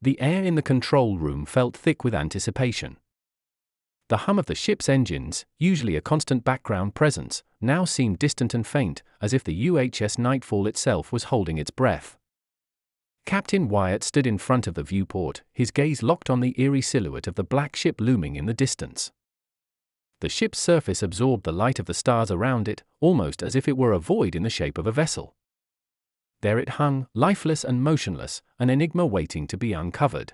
The air in the control room felt thick with anticipation. The hum of the ship's engines, usually a constant background presence, now seemed distant and faint, as if the UHS Nightfall itself was holding its breath. Captain Wyatt stood in front of the viewport, his gaze locked on the eerie silhouette of the black ship looming in the distance. The ship's surface absorbed the light of the stars around it, almost as if it were a void in the shape of a vessel. There it hung, lifeless and motionless, an enigma waiting to be uncovered.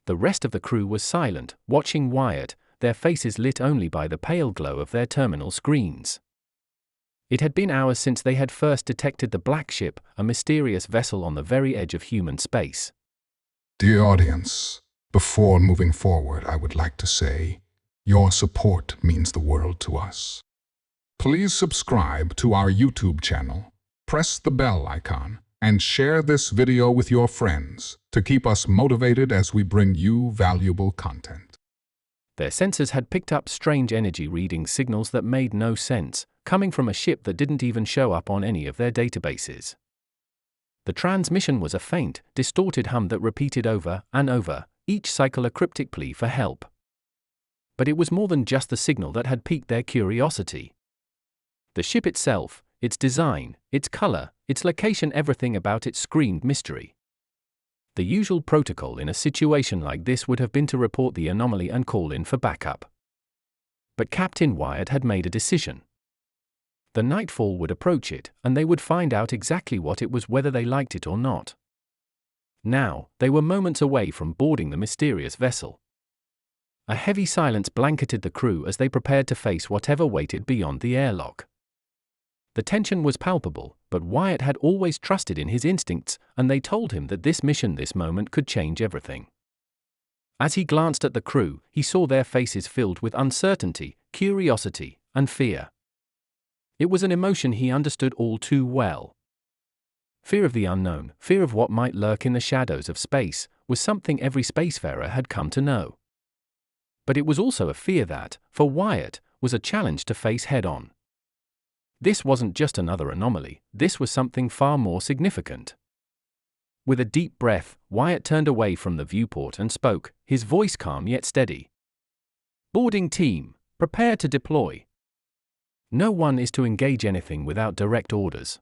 The rest of the crew was silent, watching Wyatt, their faces lit only by the pale glow of their terminal screens. It had been hours since they had first detected the black ship, a mysterious vessel on the very edge of human space. Dear audience, before moving forward, I would like to say, your support means the world to us. Please subscribe to our YouTube channel, press the bell icon, and share this video with your friends to keep us motivated as we bring you valuable content. Their sensors had picked up strange energy reading signals that made no sense, coming from a ship that didn't even show up on any of their databases. The transmission was a faint, distorted hum that repeated over and over, each cycle a cryptic plea for help. But it was more than just the signal that had piqued their curiosity. The ship itself, its design, its color, its location, everything about it screamed mystery. The usual protocol in a situation like this would have been to report the anomaly and call in for backup. But Captain Wyatt had made a decision. The Nightfall would approach it, and they would find out exactly what it was, whether they liked it or not. Now, they were moments away from boarding the mysterious vessel. A heavy silence blanketed the crew as they prepared to face whatever waited beyond the airlock. The tension was palpable, but Wyatt had always trusted in his instincts, and they told him that this mission, this moment, could change everything. As he glanced at the crew, he saw their faces filled with uncertainty, curiosity, and fear. It was an emotion he understood all too well. Fear of the unknown, fear of what might lurk in the shadows of space, was something every spacefarer had come to know. But it was also a fear that, for Wyatt, was a challenge to face head-on. This wasn't just another anomaly, this was something far more significant. With a deep breath, Wyatt turned away from the viewport and spoke, his voice calm yet steady. "Boarding team, prepare to deploy. No one is to engage anything without direct orders.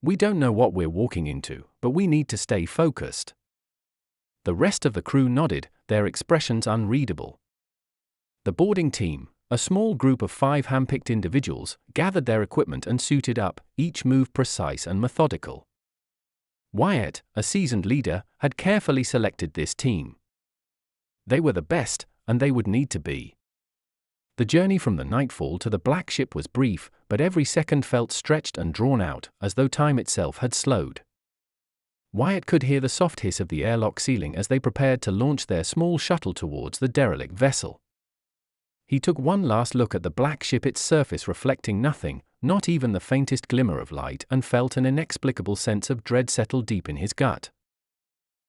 We don't know what we're walking into, but we need to stay focused." The rest of the crew nodded, their expressions unreadable. The boarding team, a small group of 5 handpicked individuals, gathered their equipment and suited up, each move precise and methodical. Wyatt, a seasoned leader, had carefully selected this team. They were the best, and they would need to be. The journey from the Nightfall to the black ship was brief, but every second felt stretched and drawn out, as though time itself had slowed. Wyatt could hear the soft hiss of the airlock ceiling as they prepared to launch their small shuttle towards the derelict vessel. He took one last look at the black ship, its surface reflecting nothing, not even the faintest glimmer of light, and felt an inexplicable sense of dread settle deep in his gut.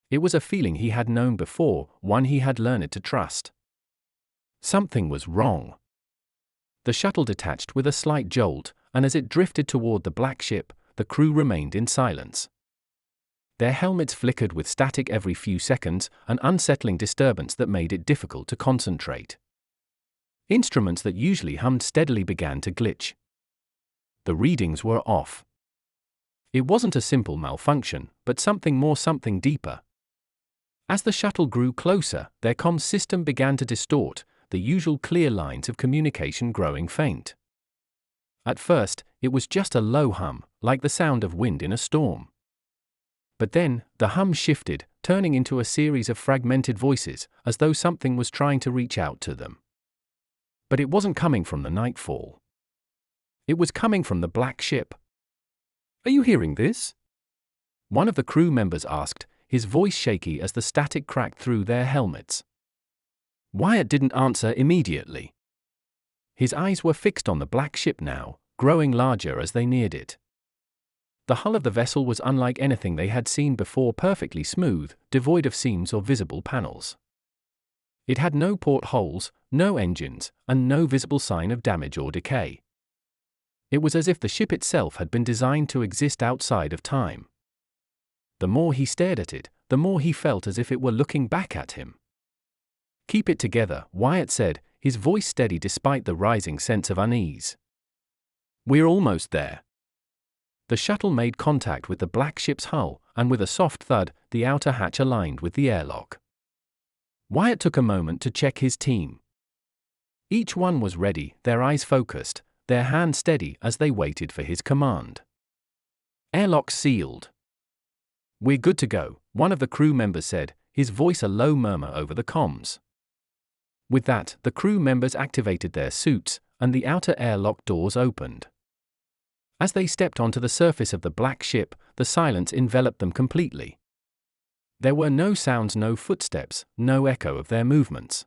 It was a feeling he had known before, one he had learned to trust. Something was wrong. The shuttle detached with a slight jolt, and as it drifted toward the black ship, the crew remained in silence. Their helmets flickered with static every few seconds, an unsettling disturbance that made it difficult to concentrate. Instruments that usually hummed steadily began to glitch. The readings were off. It wasn't a simple malfunction, but something more, something deeper. As the shuttle grew closer, their comms system began to distort, the usual clear lines of communication growing faint. At first, it was just a low hum, like the sound of wind in a storm. But then, the hum shifted, turning into a series of fragmented voices, as though something was trying to reach out to them. But it wasn't coming from the Nightfall. It was coming from the black ship. "Are you hearing this?" one of the crew members asked, his voice shaky as the static cracked through their helmets. Wyatt didn't answer immediately. His eyes were fixed on the black ship now, growing larger as they neared it. The hull of the vessel was unlike anything they had seen before, perfectly smooth, devoid of seams or visible panels. It had no portholes, no engines, and no visible sign of damage or decay. It was as if the ship itself had been designed to exist outside of time. The more he stared at it, the more he felt as if it were looking back at him. "Keep it together," Wyatt said, his voice steady despite the rising sense of unease. "We're almost there." The shuttle made contact with the black ship's hull, and with a soft thud, the outer hatch aligned with the airlock. Wyatt took a moment to check his team. Each one was ready, their eyes focused, their hands steady as they waited for his command. "Airlock sealed." "We're good to go," one of the crew members said, his voice a low murmur over the comms. With that, the crew members activated their suits, and the outer airlock doors opened. As they stepped onto the surface of the black ship, the silence enveloped them completely. There were no sounds, no footsteps, no echo of their movements.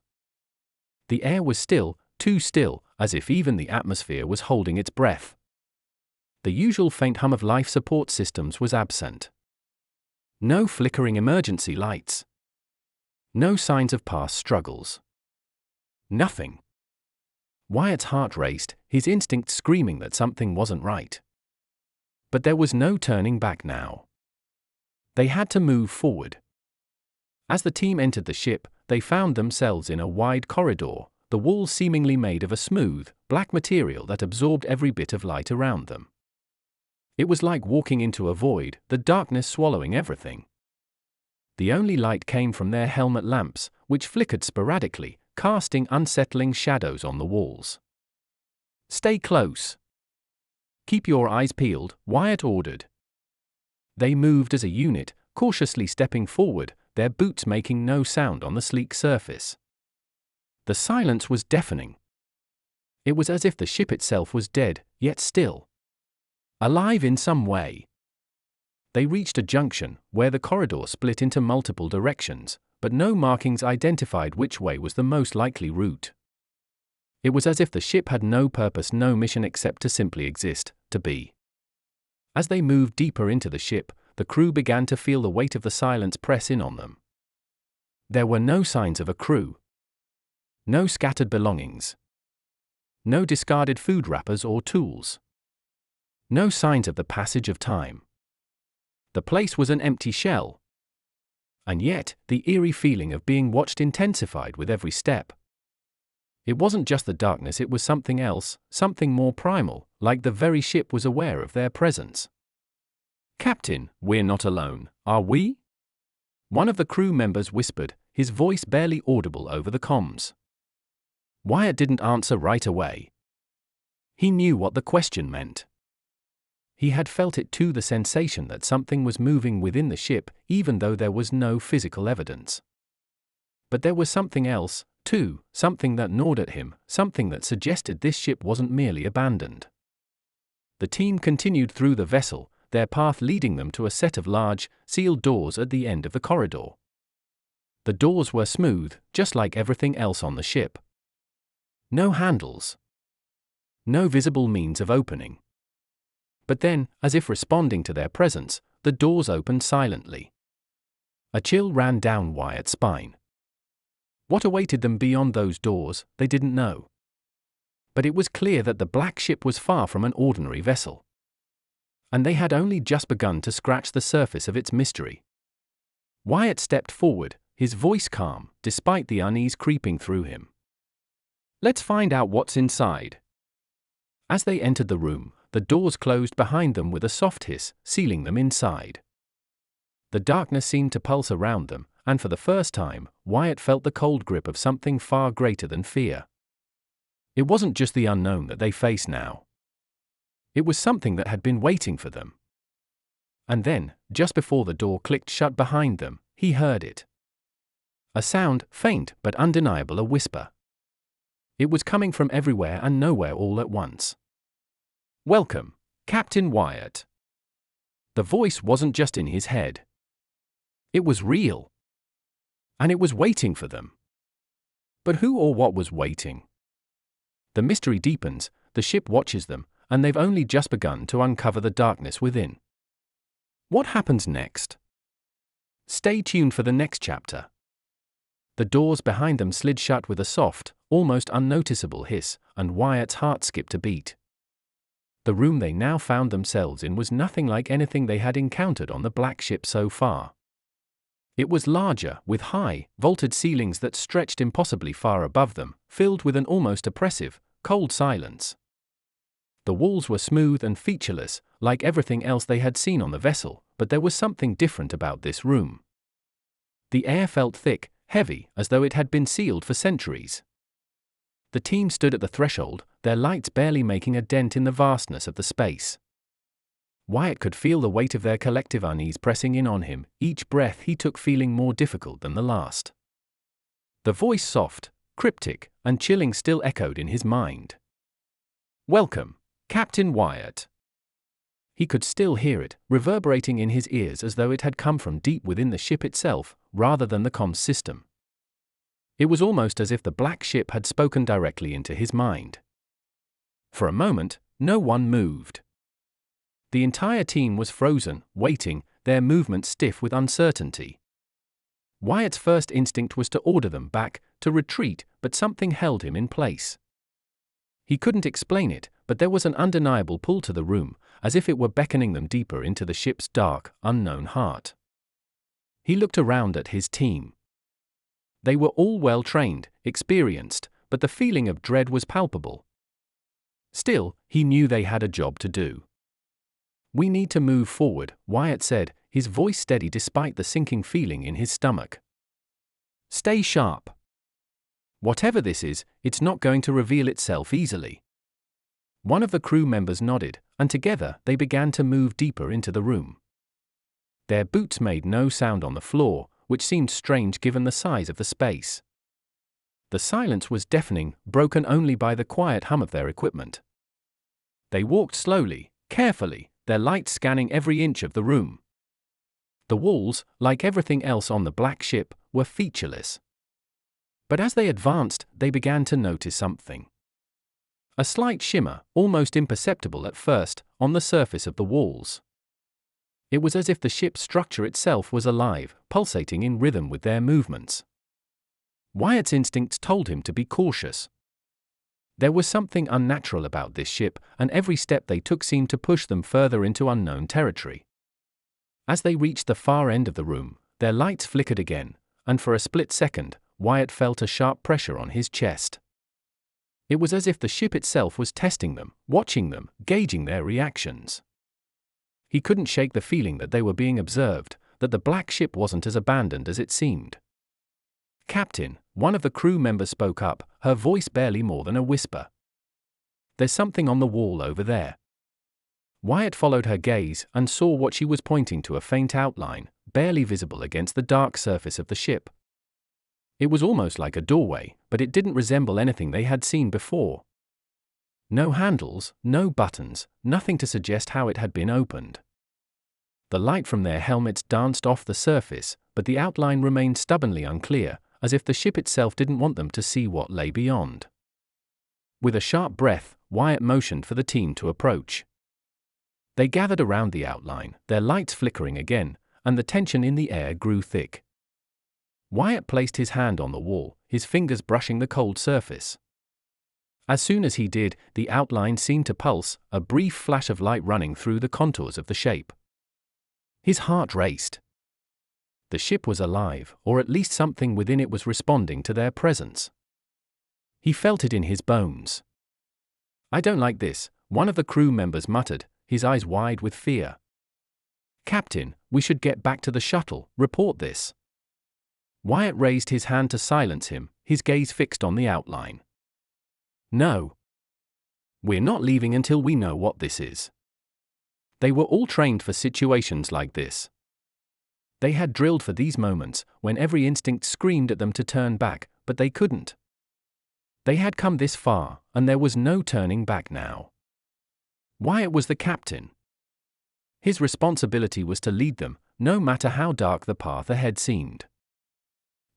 The air was still, too still, as if even the atmosphere was holding its breath. The usual faint hum of life support systems was absent. No flickering emergency lights. No signs of past struggles. Nothing. Wyatt's heart raced, his instinct screaming that something wasn't right. But there was no turning back now. They had to move forward. As the team entered the ship, they found themselves in a wide corridor, the walls seemingly made of a smooth, black material that absorbed every bit of light around them. It was like walking into a void, the darkness swallowing everything. The only light came from their helmet lamps, which flickered sporadically, casting unsettling shadows on the walls. "Stay close. Keep your eyes peeled," Wyatt ordered. They moved as a unit, cautiously stepping forward, their boots making no sound on the sleek surface. The silence was deafening. It was as if the ship itself was dead, yet still alive in some way. They reached a junction, where the corridor split into multiple directions, but no markings identified which way was the most likely route. It was as if the ship had no purpose, no mission except to simply exist, to be. As they moved deeper into the ship, the crew began to feel the weight of the silence press in on them. There were no signs of a crew. No scattered belongings. No discarded food wrappers or tools. No signs of the passage of time. The place was an empty shell. And yet, the eerie feeling of being watched intensified with every step. It wasn't just the darkness, it was something else, something more primal, like the very ship was aware of their presence. "Captain, we're not alone, are we?" One of the crew members whispered, his voice barely audible over the comms. Wyatt didn't answer right away. He knew what the question meant. He had felt it too, the sensation that something was moving within the ship, even though there was no physical evidence. But there was something else, too, something that gnawed at him, something that suggested this ship wasn't merely abandoned. The team continued through the vessel, their path leading them to a set of large, sealed doors at the end of the corridor. The doors were smooth, just like everything else on the ship. No handles. No visible means of opening. But then, as if responding to their presence, the doors opened silently. A chill ran down Wyatt's spine. What awaited them beyond those doors, they didn't know. But it was clear that the black ship was far from an ordinary vessel. And they had only just begun to scratch the surface of its mystery. Wyatt stepped forward, his voice calm, despite the unease creeping through him. "Let's find out what's inside." As they entered the room, the doors closed behind them with a soft hiss, sealing them inside. The darkness seemed to pulse around them, and for the first time, Wyatt felt the cold grip of something far greater than fear. It wasn't just the unknown that they faced now. It was something that had been waiting for them. And then, just before the door clicked shut behind them, he heard it. A sound, faint but undeniable, a whisper. It was coming from everywhere and nowhere all at once. "Welcome, Captain Wyatt." The voice wasn't just in his head. It was real. And it was waiting for them. But who or what was waiting? The mystery deepens, the ship watches them, and they've only just begun to uncover the darkness within. What happens next? Stay tuned for the next chapter. The doors behind them slid shut with a soft, almost unnoticeable hiss, and Wyatt's heart skipped a beat. The room they now found themselves in was nothing like anything they had encountered on the black ship so far. It was larger, with high, vaulted ceilings that stretched impossibly far above them, filled with an almost oppressive, cold silence. The walls were smooth and featureless, like everything else they had seen on the vessel, but there was something different about this room. The air felt thick, heavy, as though it had been sealed for centuries. The team stood at the threshold, their lights barely making a dent in the vastness of the space. Wyatt could feel the weight of their collective unease pressing in on him, each breath he took feeling more difficult than the last. The voice, soft, cryptic, and chilling, still echoed in his mind. "Welcome, Captain Wyatt." He could still hear it, reverberating in his ears as though it had come from deep within the ship itself, rather than the comms system. It was almost as if the black ship had spoken directly into his mind. For a moment, no one moved. The entire team was frozen, waiting, their movements stiff with uncertainty. Wyatt's first instinct was to order them back, to retreat, but something held him in place. He couldn't explain it, but there was an undeniable pull to the room, as if it were beckoning them deeper into the ship's dark, unknown heart. He looked around at his team. They were all well-trained, experienced, but the feeling of dread was palpable. Still, he knew they had a job to do. "We need to move forward," Wyatt said, his voice steady despite the sinking feeling in his stomach. "Stay sharp. Whatever this is, it's not going to reveal itself easily." One of the crew members nodded, and together they began to move deeper into the room. Their boots made no sound on the floor, which seemed strange given the size of the space. The silence was deafening, broken only by the quiet hum of their equipment. They walked slowly, carefully, their lights scanning every inch of the room. The walls, like everything else on the black ship, were featureless. But as they advanced, they began to notice something. A slight shimmer, almost imperceptible at first, on the surface of the walls. It was as if the ship's structure itself was alive, pulsating in rhythm with their movements. Wyatt's instincts told him to be cautious. There was something unnatural about this ship, and every step they took seemed to push them further into unknown territory. As they reached the far end of the room, their lights flickered again, and for a split second, Wyatt felt a sharp pressure on his chest. It was as if the ship itself was testing them, watching them, gauging their reactions. He couldn't shake the feeling that they were being observed, that the black ship wasn't as abandoned as it seemed. "Captain," one of the crew members spoke up, her voice barely more than a whisper. "There's something on the wall over there." Wyatt followed her gaze and saw what she was pointing to, a faint outline, barely visible against the dark surface of the ship. It was almost like a doorway, but it didn't resemble anything they had seen before. No handles, no buttons, nothing to suggest how it had been opened. The light from their helmets danced off the surface, but the outline remained stubbornly unclear, as if the ship itself didn't want them to see what lay beyond. With a sharp breath, Wyatt motioned for the team to approach. They gathered around the outline, their lights flickering again, and the tension in the air grew thick. Wyatt placed his hand on the wall, his fingers brushing the cold surface. As soon as he did, the outline seemed to pulse, a brief flash of light running through the contours of the shape. His heart raced. The ship was alive, or at least something within it was responding to their presence. He felt it in his bones. "I don't like this," one of the crew members muttered, his eyes wide with fear. "Captain, we should get back to the shuttle, report this." Wyatt raised his hand to silence him, his gaze fixed on the outline. "No. We're not leaving until we know what this is." They were all trained for situations like this. They had drilled for these moments, when every instinct screamed at them to turn back, but they couldn't. They had come this far, and there was no turning back now. Wyatt was the captain. His responsibility was to lead them, no matter how dark the path ahead seemed.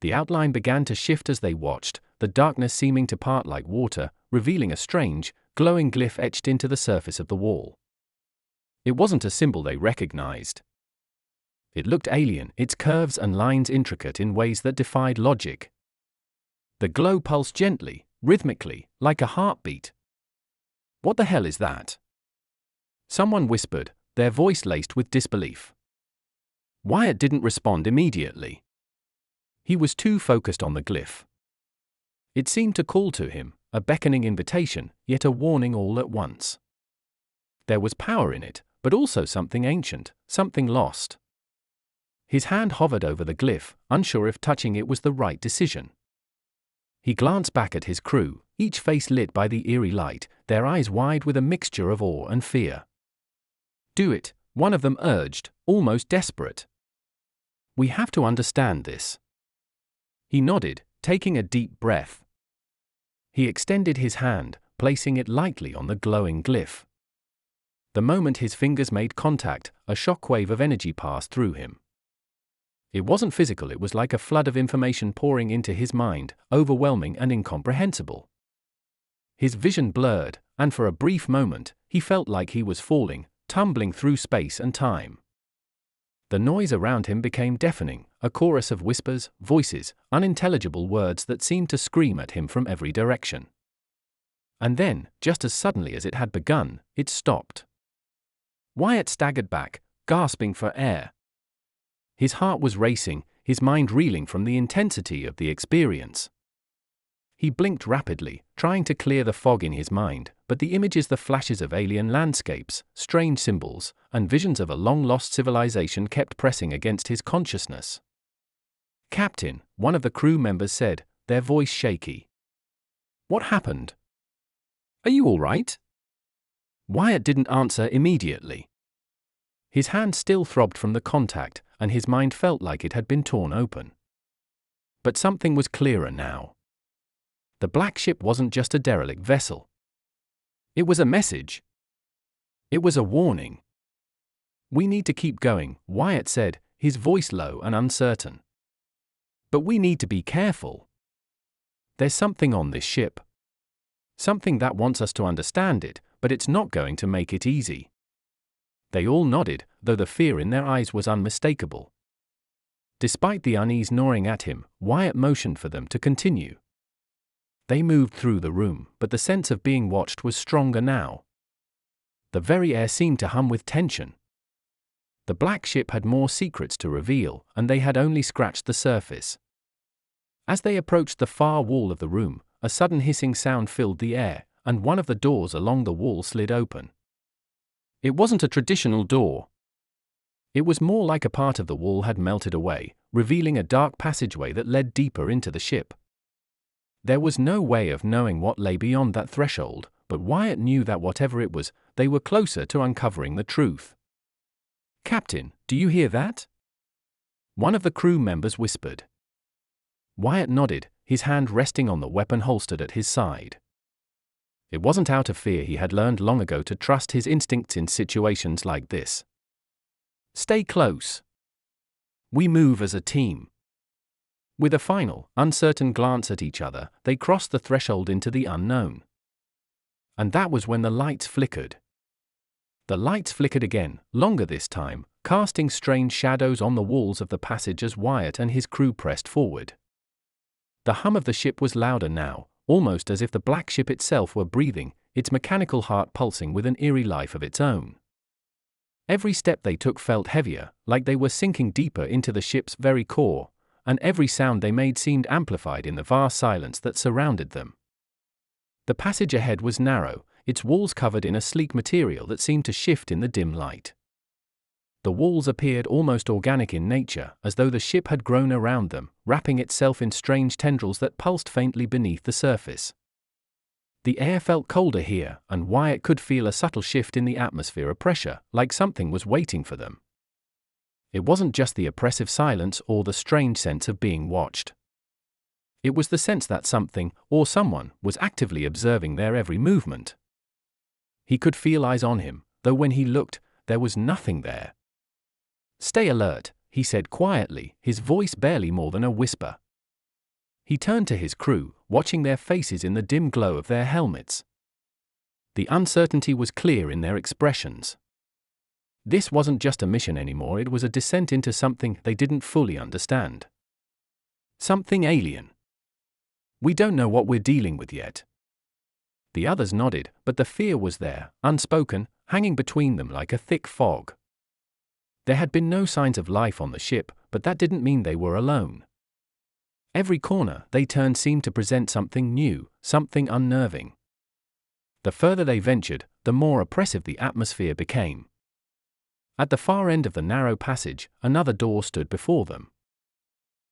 The outline began to shift as they watched, the darkness seeming to part like water, revealing a strange, glowing glyph etched into the surface of the wall. It wasn't a symbol they recognized. It looked alien, its curves and lines intricate in ways that defied logic. The glow pulsed gently, rhythmically, like a heartbeat. "What the hell is that?" Someone whispered, their voice laced with disbelief. Wyatt didn't respond immediately. He was too focused on the glyph. It seemed to call to him, a beckoning invitation, yet a warning all at once. There was power in it, but also something ancient, something lost. His hand hovered over the glyph, unsure if touching it was the right decision. He glanced back at his crew, each face lit by the eerie light, their eyes wide with a mixture of awe and fear. "Do it," one of them urged, almost desperate. "We have to understand this." He nodded, taking a deep breath. He extended his hand, placing it lightly on the glowing glyph. The moment his fingers made contact, a shockwave of energy passed through him. It wasn't physical, it was like a flood of information pouring into his mind, overwhelming and incomprehensible. His vision blurred, and for a brief moment, he felt like he was falling, tumbling through space and time. The noise around him became deafening, a chorus of whispers, voices, unintelligible words that seemed to scream at him from every direction. And then, just as suddenly as it had begun, it stopped. Wyatt staggered back, gasping for air. His heart was racing, his mind reeling from the intensity of the experience. He blinked rapidly, trying to clear the fog in his mind, but the images, the flashes of alien landscapes, strange symbols, and visions of a long-lost civilization kept pressing against his consciousness. "Captain," one of the crew members said, their voice shaky. "What happened? Are you all right?" Wyatt didn't answer immediately. His hand still throbbed from the contact, and his mind felt like it had been torn open. But something was clearer now. The black ship wasn't just a derelict vessel. It was a message. It was a warning. "We need to keep going," Wyatt said, his voice low and uncertain. "But we need to be careful. There's something on this ship. Something that wants us to understand it, but it's not going to make it easy." They all nodded, though the fear in their eyes was unmistakable. Despite the unease gnawing at him, Wyatt motioned for them to continue. They moved through the room, but the sense of being watched was stronger now. The very air seemed to hum with tension. The black ship had more secrets to reveal, and they had only scratched the surface. As they approached the far wall of the room, a sudden hissing sound filled the air, and one of the doors along the wall slid open. It wasn't a traditional door. It was more like a part of the wall had melted away, revealing a dark passageway that led deeper into the ship. There was no way of knowing what lay beyond that threshold, but Wyatt knew that whatever it was, they were closer to uncovering the truth. "Captain, do you hear that?" one of the crew members whispered. Wyatt nodded, his hand resting on the weapon holstered at his side. It wasn't out of fear. He had learned long ago to trust his instincts in situations like this. "Stay close. We move as a team." With a final, uncertain glance at each other, they crossed the threshold into the unknown. And that was when the lights flickered. The lights flickered again, longer this time, casting strange shadows on the walls of the passage as Wyatt and his crew pressed forward. The hum of the ship was louder now, almost as if the black ship itself were breathing, its mechanical heart pulsing with an eerie life of its own. Every step they took felt heavier, like they were sinking deeper into the ship's very core, and every sound they made seemed amplified in the vast silence that surrounded them. The passage ahead was narrow, its walls covered in a sleek material that seemed to shift in the dim light. The walls appeared almost organic in nature, as though the ship had grown around them, wrapping itself in strange tendrils that pulsed faintly beneath the surface. The air felt colder here, and Wyatt could feel a subtle shift in the atmosphere of pressure, like something was waiting for them. It wasn't just the oppressive silence or the strange sense of being watched. It was the sense that something, or someone, was actively observing their every movement. He could feel eyes on him, though when he looked, there was nothing there. "Stay alert," he said quietly, his voice barely more than a whisper. He turned to his crew, watching their faces in the dim glow of their helmets. The uncertainty was clear in their expressions. This wasn't just a mission anymore, it was a descent into something they didn't fully understand. Something alien. "We don't know what we're dealing with yet." The others nodded, but the fear was there, unspoken, hanging between them like a thick fog. There had been no signs of life on the ship, but that didn't mean they were alone. Every corner they turned seemed to present something new, something unnerving. The further they ventured, the more oppressive the atmosphere became. At the far end of the narrow passage, another door stood before them.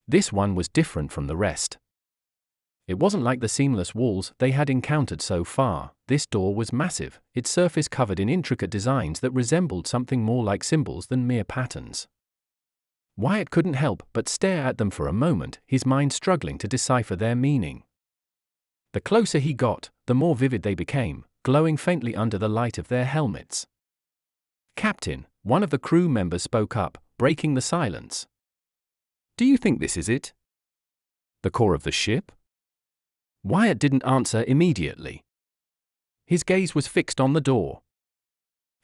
This one was different from the rest. It wasn't like the seamless walls they had encountered so far. This door was massive, its surface covered in intricate designs that resembled something more like symbols than mere patterns. Wyatt couldn't help but stare at them for a moment, his mind struggling to decipher their meaning. The closer he got, the more vivid they became, glowing faintly under the light of their helmets. "Captain," one of the crew members spoke up, breaking the silence. "Do you think this is it? The core of the ship?" Wyatt didn't answer immediately. His gaze was fixed on the door.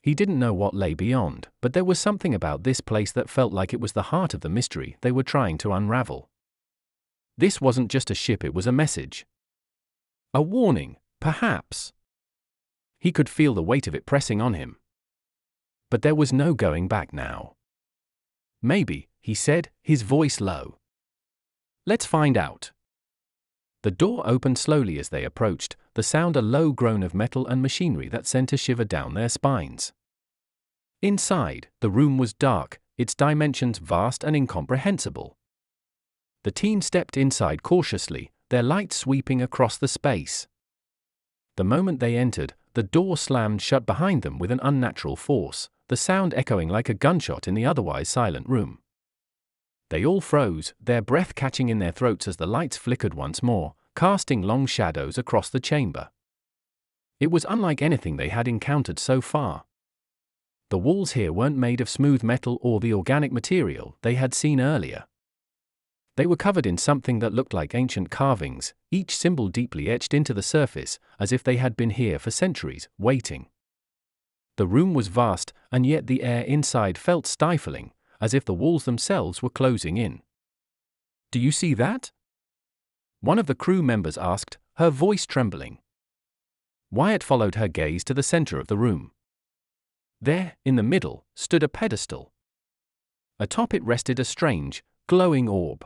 He didn't know what lay beyond, but there was something about this place that felt like it was the heart of the mystery they were trying to unravel. This wasn't just a ship, it was a message. A warning, perhaps. He could feel the weight of it pressing on him. But there was no going back now. "Maybe," he said, his voice low. "Let's find out." The door opened slowly as they approached, the sound a low groan of metal and machinery that sent a shiver down their spines. Inside, the room was dark, its dimensions vast and incomprehensible. The team stepped inside cautiously, their light sweeping across the space. The moment they entered, the door slammed shut behind them with an unnatural force, the sound echoing like a gunshot in the otherwise silent room. They all froze, their breath catching in their throats as the lights flickered once more, casting long shadows across the chamber. It was unlike anything they had encountered so far. The walls here weren't made of smooth metal or the organic material they had seen earlier. They were covered in something that looked like ancient carvings, each symbol deeply etched into the surface, as if they had been here for centuries, waiting. The room was vast, and yet the air inside felt stifling, as if the walls themselves were closing in. "Do you see that?" one of the crew members asked, her voice trembling. Wyatt followed her gaze to the center of the room. There, in the middle, stood a pedestal. Atop it rested a strange, glowing orb.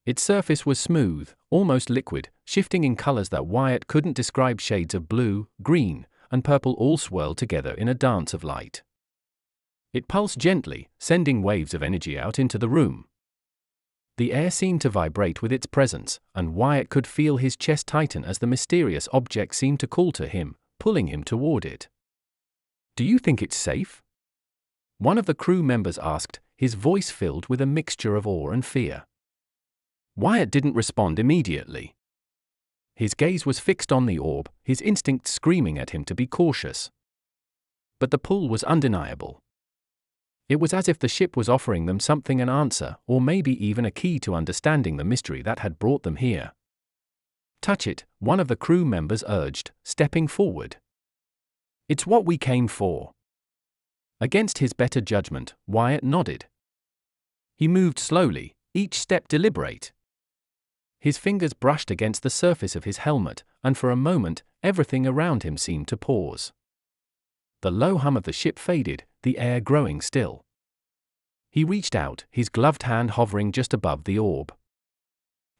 Its surface was smooth, almost liquid, shifting in colors that Wyatt couldn't describe, shades of blue, green, and purple all swirled together in a dance of light. It pulsed gently, sending waves of energy out into the room. The air seemed to vibrate with its presence, and Wyatt could feel his chest tighten as the mysterious object seemed to call to him, pulling him toward it. "Do you think it's safe?" one of the crew members asked, his voice filled with a mixture of awe and fear. Wyatt didn't respond immediately. His gaze was fixed on the orb, his instincts screaming at him to be cautious. But the pull was undeniable. It was as if the ship was offering them something, an answer, or maybe even a key to understanding the mystery that had brought them here. "Touch it," one of the crew members urged, stepping forward. "It's what we came for." Against his better judgment, Wyatt nodded. He moved slowly, each step deliberate. His fingers brushed against the surface of his helmet, and for a moment, everything around him seemed to pause. The low hum of the ship faded, the air growing still. He reached out, his gloved hand hovering just above the orb.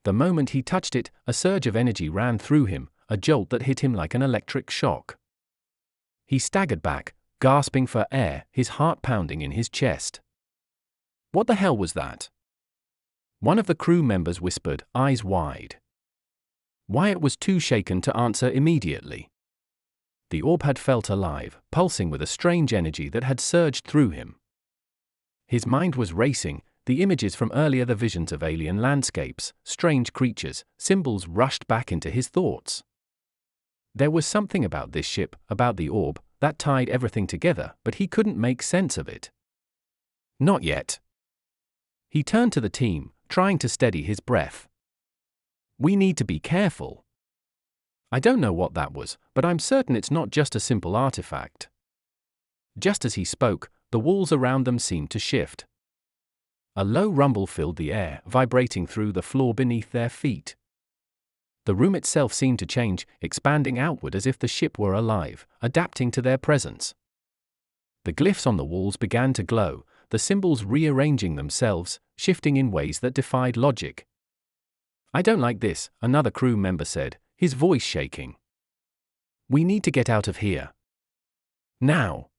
The moment he touched it, a surge of energy ran through him, a jolt that hit him like an electric shock. He staggered back, gasping for air, his heart pounding in his chest. "What the hell was that?" one of the crew members whispered, eyes wide. Wyatt was too shaken to answer immediately. The orb had felt alive, pulsing with a strange energy that had surged through him. His mind was racing, the images from earlier, the visions of alien landscapes, strange creatures, symbols rushed back into his thoughts. There was something about this ship, about the orb, that tied everything together, but he couldn't make sense of it. "Not yet." He turned to the team, trying to steady his breath. "We need to be careful. I don't know what that was, but I'm certain it's not just a simple artifact." Just as he spoke, the walls around them seemed to shift. A low rumble filled the air, vibrating through the floor beneath their feet. The room itself seemed to change, expanding outward as if the ship were alive, adapting to their presence. The glyphs on the walls began to glow, the symbols rearranging themselves, shifting in ways that defied logic. "I don't like this," another crew member said, his voice shaking. "We need to get out of here. Now."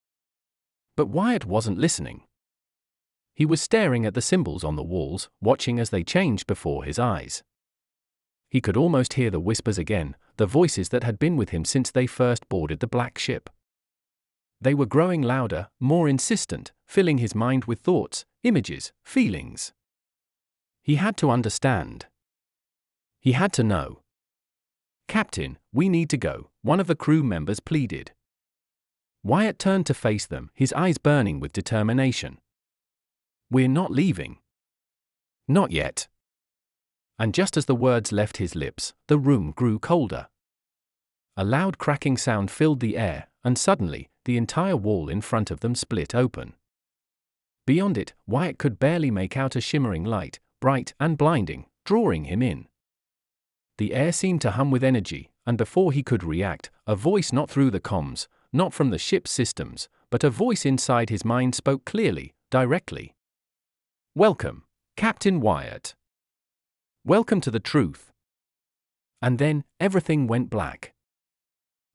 But Wyatt wasn't listening. He was staring at the symbols on the walls, watching as they changed before his eyes. He could almost hear the whispers again, the voices that had been with him since they first boarded the black ship. They were growing louder, more insistent, filling his mind with thoughts, images, feelings. He had to understand. He had to know. "Captain, we need to go," one of the crew members pleaded. Wyatt turned to face them, his eyes burning with determination. "We're not leaving. Not yet." And just as the words left his lips, the room grew colder. A loud cracking sound filled the air, and suddenly, the entire wall in front of them split open. Beyond it, Wyatt could barely make out a shimmering light, bright and blinding, drawing him in. The air seemed to hum with energy, and before he could react, a voice not through the comms, not from the ship's systems, but a voice inside his mind spoke clearly, directly. "Welcome, Captain Wyatt. Welcome to the truth." And then, everything went black.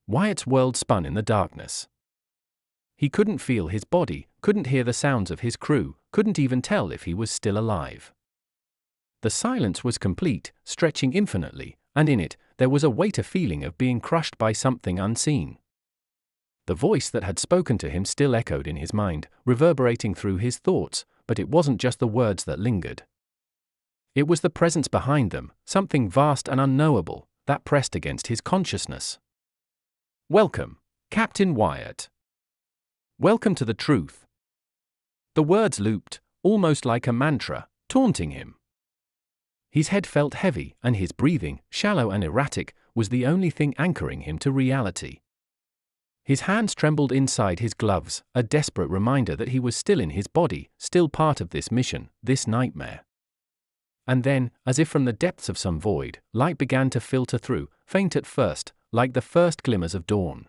Wyatt's world spun in the darkness. He couldn't feel his body, couldn't hear the sounds of his crew, couldn't even tell if he was still alive. The silence was complete, stretching infinitely, and in it, there was a weight, a feeling of being crushed by something unseen. The voice that had spoken to him still echoed in his mind, reverberating through his thoughts, but it wasn't just the words that lingered. It was the presence behind them, something vast and unknowable, that pressed against his consciousness. "Welcome, Captain Wyatt. Welcome to the truth." The words looped, almost like a mantra, taunting him. His head felt heavy, and his breathing, shallow and erratic, was the only thing anchoring him to reality. His hands trembled inside his gloves, a desperate reminder that he was still in his body, still part of this mission, this nightmare. And then, as if from the depths of some void, light began to filter through, faint at first, like the first glimmers of dawn.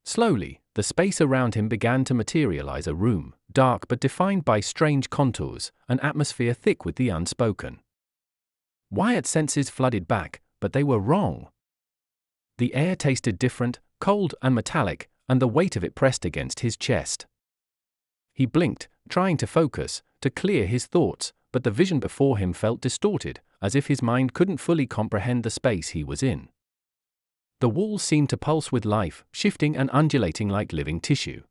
Slowly, the space around him began to materialize, a room, dark but defined by strange contours, an atmosphere thick with the unspoken. Wyatt's senses flooded back, but they were wrong. The air tasted different, cold and metallic, and the weight of it pressed against his chest. He blinked, trying to focus, to clear his thoughts, but the vision before him felt distorted, as if his mind couldn't fully comprehend the space he was in. The walls seemed to pulse with life, shifting and undulating like living tissue.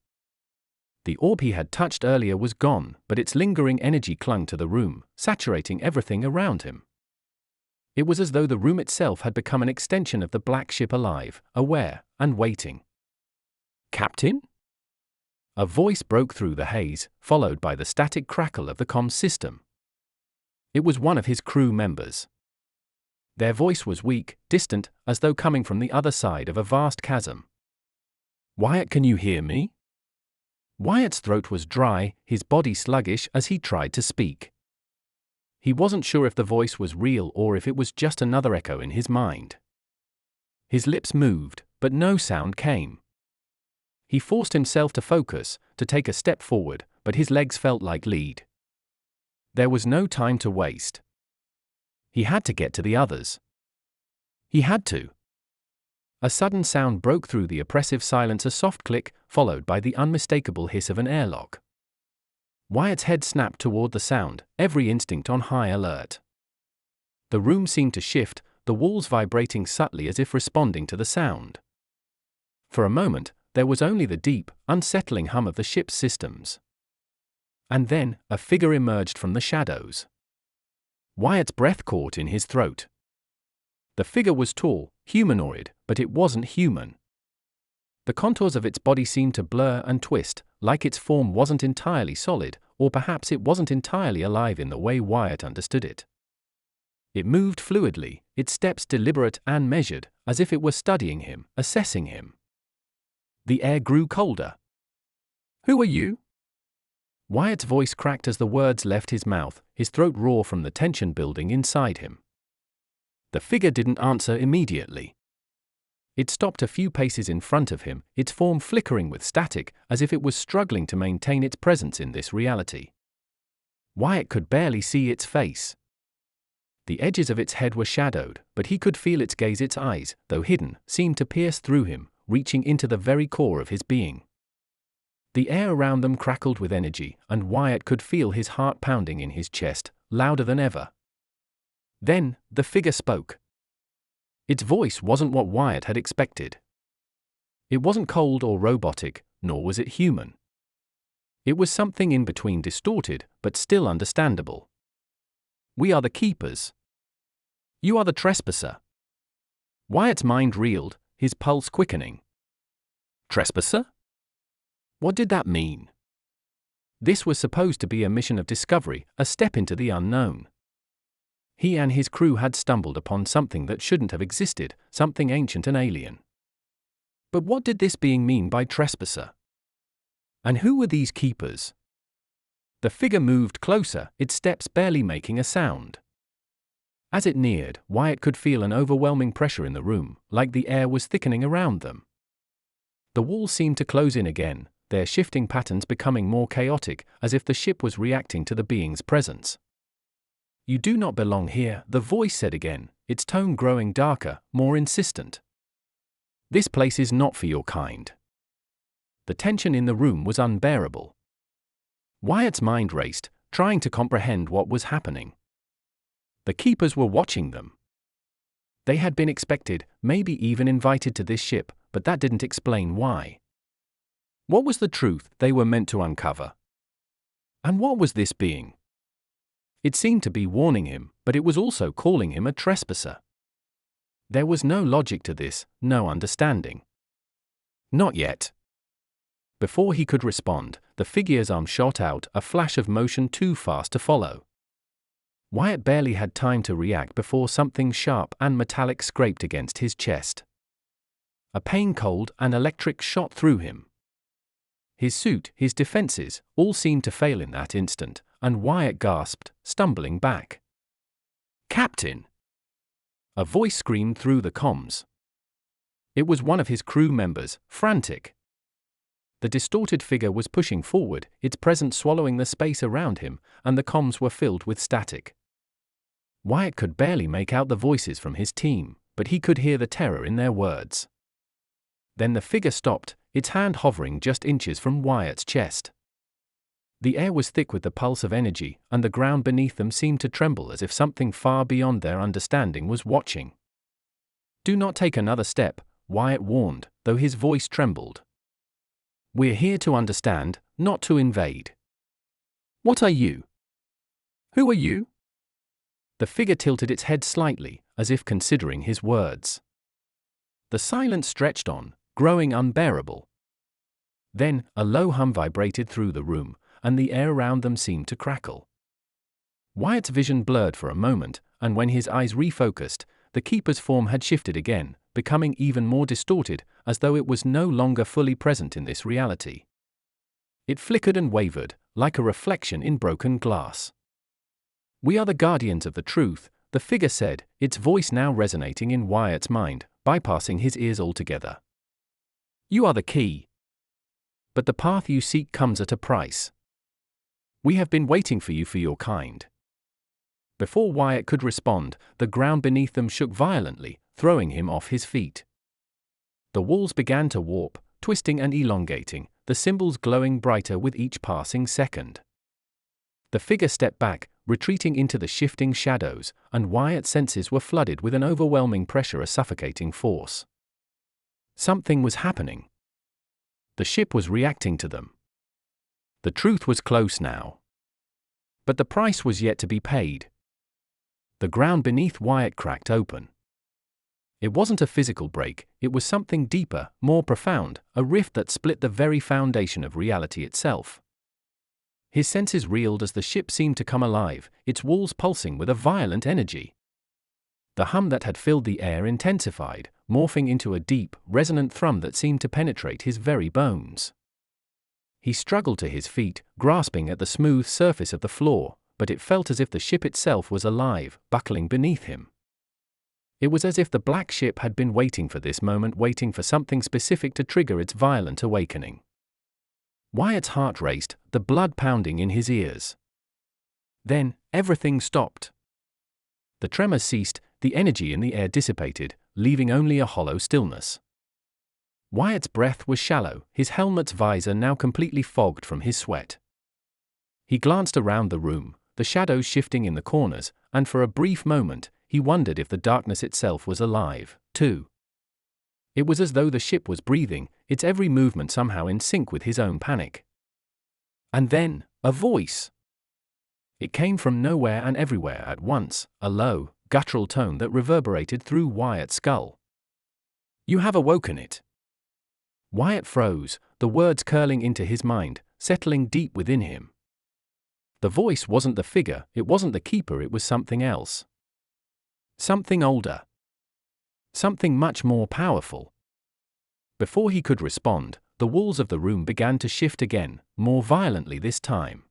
The orb he had touched earlier was gone, but its lingering energy clung to the room, saturating everything around him. It was as though the room itself had become an extension of the black ship, alive, aware, and waiting. "Captain?" A voice broke through the haze, followed by the static crackle of the comms system. It was one of his crew members. Their voice was weak, distant, as though coming from the other side of a vast chasm. "Wyatt, can you hear me?" Wyatt's throat was dry, his body sluggish as he tried to speak. He wasn't sure if the voice was real or if it was just another echo in his mind. His lips moved, but no sound came. He forced himself to focus, to take a step forward, but his legs felt like lead. There was no time to waste. He had to get to the others. He had to. A sudden sound broke through the oppressive silence, a soft click, followed by the unmistakable hiss of an airlock. Wyatt's head snapped toward the sound, every instinct on high alert. The room seemed to shift, the walls vibrating subtly as if responding to the sound. For a moment, there was only the deep, unsettling hum of the ship's systems. And then, a figure emerged from the shadows. Wyatt's breath caught in his throat. The figure was tall, humanoid, but it wasn't human. The contours of its body seemed to blur and twist, like its form wasn't entirely solid, or perhaps it wasn't entirely alive in the way Wyatt understood it. It moved fluidly, its steps deliberate and measured, as if it were studying him, assessing him. The air grew colder. "Who are you?" Wyatt's voice cracked as the words left his mouth, his throat raw from the tension building inside him. The figure didn't answer immediately. It stopped a few paces in front of him, its form flickering with static, as if it was struggling to maintain its presence in this reality. Wyatt could barely see its face. The edges of its head were shadowed, but he could feel its gaze. Its eyes, though hidden, seemed to pierce through him, reaching into the very core of his being. The air around them crackled with energy, and Wyatt could feel his heart pounding in his chest, louder than ever. Then, the figure spoke. Its voice wasn't what Wyatt had expected. It wasn't cold or robotic, nor was it human. It was something in between, distorted, but still understandable. "We are the keepers. You are the trespasser." Wyatt's mind reeled, his pulse quickening. Trespasser? What did that mean? This was supposed to be a mission of discovery, a step into the unknown. He and his crew had stumbled upon something that shouldn't have existed, something ancient and alien. But what did this being mean by trespasser? And who were these keepers? The figure moved closer, its steps barely making a sound. As it neared, Wyatt could feel an overwhelming pressure in the room, like the air was thickening around them. The walls seemed to close in again, their shifting patterns becoming more chaotic, as if the ship was reacting to the being's presence. "You do not belong here," the voice said again, its tone growing darker, more insistent. "This place is not for your kind." The tension in the room was unbearable. Wyatt's mind raced, trying to comprehend what was happening. The keepers were watching them. They had been expected, maybe even invited to this ship, but that didn't explain why. What was the truth they were meant to uncover? And what was this being? It seemed to be warning him, but it was also calling him a trespasser. There was no logic to this, no understanding. Not yet. Before he could respond, the figure's arm shot out, a flash of motion too fast to follow. Wyatt barely had time to react before something sharp and metallic scraped against his chest. A pain cold and electric shot through him. His suit, his defenses, all seemed to fail in that instant, and Wyatt gasped, stumbling back. "Captain!" A voice screamed through the comms. It was one of his crew members, frantic. The distorted figure was pushing forward, its presence swallowing the space around him, and the comms were filled with static. Wyatt could barely make out the voices from his team, but he could hear the terror in their words. Then the figure stopped, its hand hovering just inches from Wyatt's chest. The air was thick with the pulse of energy, and the ground beneath them seemed to tremble as if something far beyond their understanding was watching. "Do not take another step," Wyatt warned, though his voice trembled. "We're here to understand, not to invade." "What are you? Who are you?" The figure tilted its head slightly, as if considering his words. The silence stretched on, growing unbearable. Then, a low hum vibrated through the room, and the air around them seemed to crackle. Wyatt's vision blurred for a moment, and when his eyes refocused, the keeper's form had shifted again, becoming even more distorted, as though it was no longer fully present in this reality. It flickered and wavered, like a reflection in broken glass. "We are the guardians of the truth," the figure said, its voice now resonating in Wyatt's mind, bypassing his ears altogether. "You are the key. But the path you seek comes at a price. We have been waiting for you, for your kind." Before Wyatt could respond, the ground beneath them shook violently, throwing him off his feet. The walls began to warp, twisting and elongating, the symbols glowing brighter with each passing second. The figure stepped back, retreating into the shifting shadows, and Wyatt's senses were flooded with an overwhelming pressure, a suffocating force. Something was happening. The ship was reacting to them. The truth was close now. But the price was yet to be paid. The ground beneath Wyatt cracked open. It wasn't a physical break, it was something deeper, more profound, a rift that split the very foundation of reality itself. His senses reeled as the ship seemed to come alive, its walls pulsing with a violent energy. The hum that had filled the air intensified, morphing into a deep, resonant thrum that seemed to penetrate his very bones. He struggled to his feet, grasping at the smooth surface of the floor, but it felt as if the ship itself was alive, buckling beneath him. It was as if the black ship had been waiting for this moment, waiting for something specific to trigger its violent awakening. Wyatt's heart raced, the blood pounding in his ears. Then, everything stopped. The tremors ceased, the energy in the air dissipated, leaving only a hollow stillness. Wyatt's breath was shallow, his helmet's visor now completely fogged from his sweat. He glanced around the room, the shadows shifting in the corners, and for a brief moment, he wondered if the darkness itself was alive, too. It was as though the ship was breathing, its every movement somehow in sync with his own panic. And then, a voice. It came from nowhere and everywhere at once, a low, guttural tone that reverberated through Wyatt's skull. "You have awoken it." Wyatt froze, the words curling into his mind, settling deep within him. The voice wasn't the figure, it wasn't the keeper, it was something else. Something older. Something much more powerful. Before he could respond, the walls of the room began to shift again, more violently this time.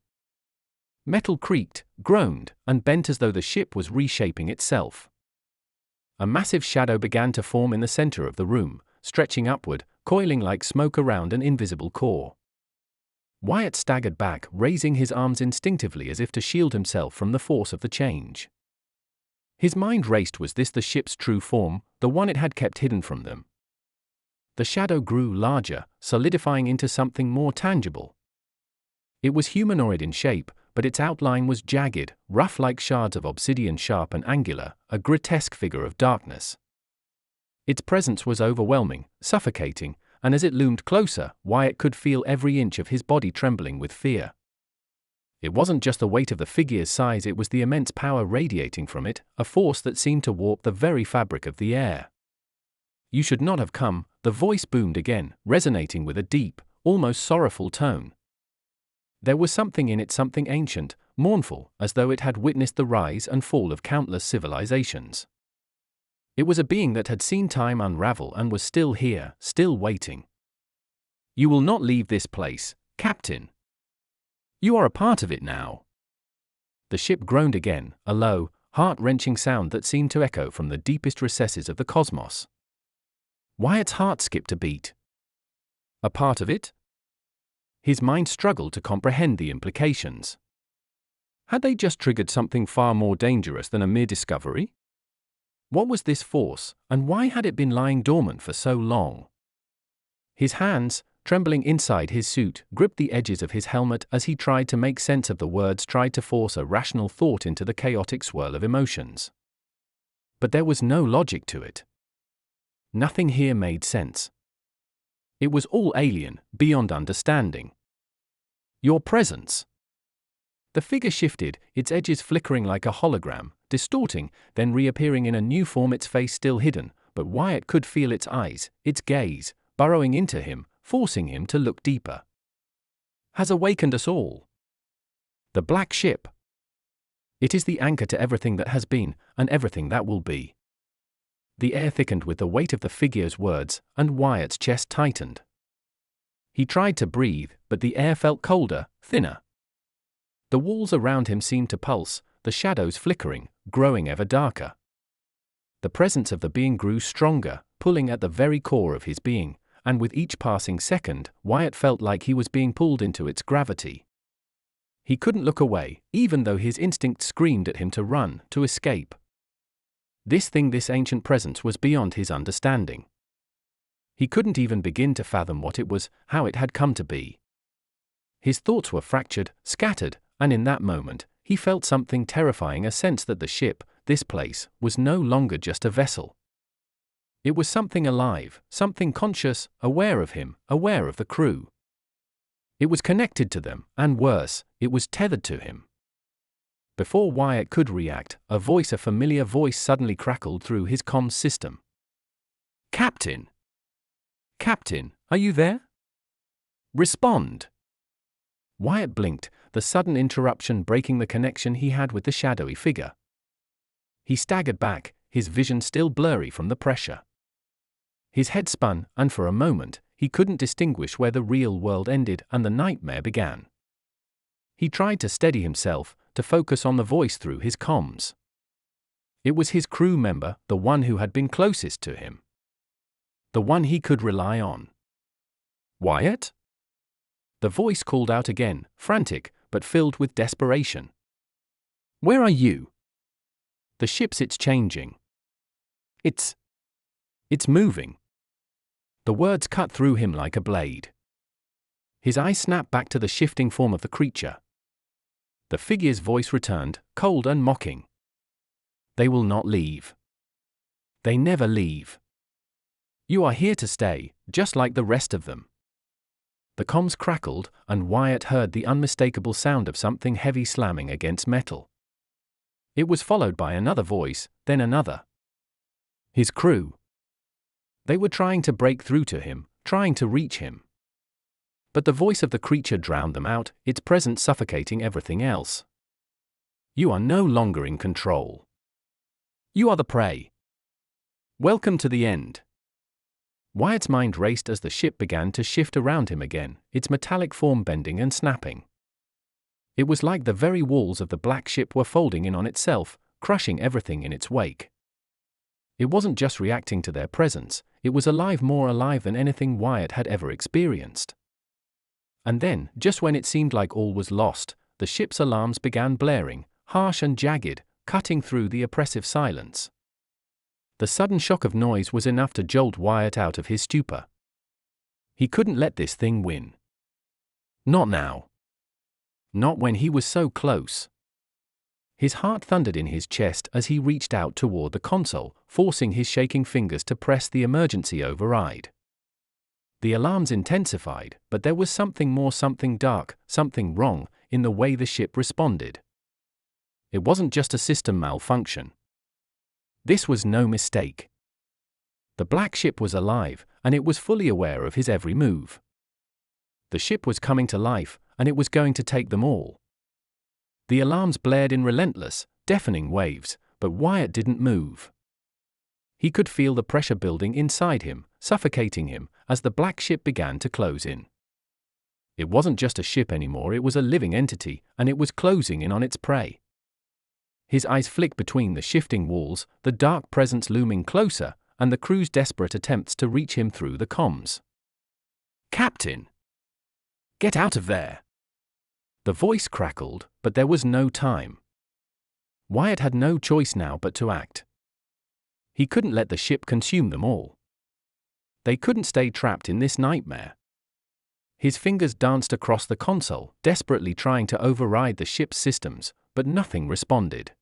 Metal creaked, groaned, and bent as though the ship was reshaping itself. A massive shadow began to form in the center of the room, stretching upward, coiling like smoke around an invisible core. Wyatt staggered back, raising his arms instinctively as if to shield himself from the force of the change. His mind raced. Was this the ship's true form, the one it had kept hidden from them? The shadow grew larger, solidifying into something more tangible. It was humanoid in shape, but its outline was jagged, rough like shards of obsidian, sharp and angular, a grotesque figure of darkness. Its presence was overwhelming, suffocating, and as it loomed closer, Wyatt could feel every inch of his body trembling with fear. It wasn't just the weight of the figure's size, it was the immense power radiating from it, a force that seemed to warp the very fabric of the air. "You should not have come," the voice boomed again, resonating with a deep, almost sorrowful tone. There was something in it, something ancient, mournful, as though it had witnessed the rise and fall of countless civilizations. It was a being that had seen time unravel and was still here, still waiting. "You will not leave this place, Captain. You are a part of it now." The ship groaned again, a low, heart-wrenching sound that seemed to echo from the deepest recesses of the cosmos. Wyatt's heart skipped a beat. A part of it? His mind struggled to comprehend the implications. Had they just triggered something far more dangerous than a mere discovery? What was this force, and why had it been lying dormant for so long? His hands, trembling inside his suit, gripped the edges of his helmet as he tried to make sense of the words, tried to force a rational thought into the chaotic swirl of emotions. But there was no logic to it. Nothing here made sense. It was all alien, beyond understanding. "Your presence." The figure shifted, its edges flickering like a hologram, distorting, then reappearing in a new form, its face still hidden, but Wyatt could feel its eyes, its gaze, burrowing into him, forcing him to look deeper. "Has awakened us all. The black ship. It is the anchor to everything that has been, and everything that will be." The air thickened with the weight of the figure's words, and Wyatt's chest tightened. He tried to breathe, but the air felt colder, thinner. The walls around him seemed to pulse, the shadows flickering, growing ever darker. The presence of the being grew stronger, pulling at the very core of his being, and with each passing second, Wyatt felt like he was being pulled into its gravity. He couldn't look away, even though his instinct screamed at him to run, to escape. This thing, this ancient presence, was beyond his understanding. He couldn't even begin to fathom what it was, how it had come to be. His thoughts were fractured, scattered, and in that moment, he felt something terrifying, a sense that the ship, this place, was no longer just a vessel. It was something alive, something conscious, aware of him, aware of the crew. It was connected to them, and worse, it was tethered to him. Before Wyatt could react, a familiar voice suddenly crackled through his comms system. "Captain! Captain, are you there? Respond!" Wyatt blinked, the sudden interruption breaking the connection he had with the shadowy figure. He staggered back, his vision still blurry from the pressure. His head spun, and for a moment, he couldn't distinguish where the real world ended and the nightmare began. He tried to steady himself, to focus on the voice through his comms. It was his crew member, the one who had been closest to him. The one he could rely on. "Wyatt?" The voice called out again, frantic, but filled with desperation. "Where are you?" The ship's changing. It's moving. The words cut through him like a blade. His eyes snapped back to the shifting form of the creature. The figure's voice returned, cold and mocking. They will not leave. They never leave. You are here to stay, just like the rest of them. The comms crackled, and Wyatt heard the unmistakable sound of something heavy slamming against metal. It was followed by another voice, then another. His crew. They were trying to break through to him, trying to reach him. But the voice of the creature drowned them out, its presence suffocating everything else. You are no longer in control. You are the prey. Welcome to the end. Wyatt's mind raced as the ship began to shift around him again, its metallic form bending and snapping. It was like the very walls of the black ship were folding in on itself, crushing everything in its wake. It wasn't just reacting to their presence, it was alive, more alive than anything Wyatt had ever experienced. And then, just when it seemed like all was lost, the ship's alarms began blaring, harsh and jagged, cutting through the oppressive silence. The sudden shock of noise was enough to jolt Wyatt out of his stupor. He couldn't let this thing win. Not now. Not when he was so close. His heart thundered in his chest as he reached out toward the console, forcing his shaking fingers to press the emergency override. The alarms intensified, but there was something more, something dark, something wrong, in the way the ship responded. It wasn't just a system malfunction. This was no mistake. The black ship was alive, and it was fully aware of his every move. The ship was coming to life, and it was going to take them all. The alarms blared in relentless, deafening waves, but Wyatt didn't move. He could feel the pressure building inside him, suffocating him, as the black ship began to close in. It wasn't just a ship anymore, it was a living entity, and it was closing in on its prey. His eyes flicked between the shifting walls, the dark presence looming closer, and the crew's desperate attempts to reach him through the comms. "Captain! Get out of there!" The voice crackled, but there was no time. Wyatt had no choice now but to act. He couldn't let the ship consume them all. They couldn't stay trapped in this nightmare. His fingers danced across the console, desperately trying to override the ship's systems, but nothing responded.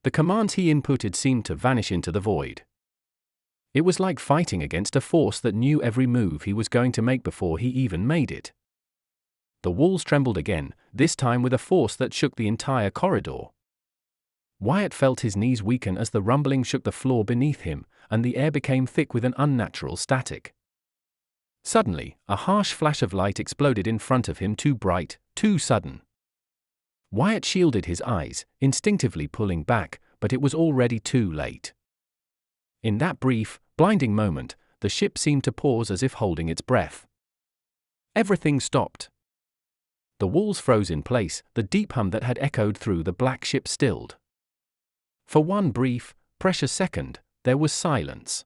The commands he inputted seemed to vanish into the void. It was like fighting against a force that knew every move he was going to make before he even made it. The walls trembled again, this time with a force that shook the entire corridor. Wyatt felt his knees weaken as the rumbling shook the floor beneath him, and the air became thick with an unnatural static. Suddenly, a harsh flash of light exploded in front of him, too bright, too sudden. Wyatt shielded his eyes, instinctively pulling back, but it was already too late. In that brief, blinding moment, the ship seemed to pause as if holding its breath. Everything stopped. The walls froze in place, the deep hum that had echoed through the black ship stilled. For one brief, precious second, there was silence.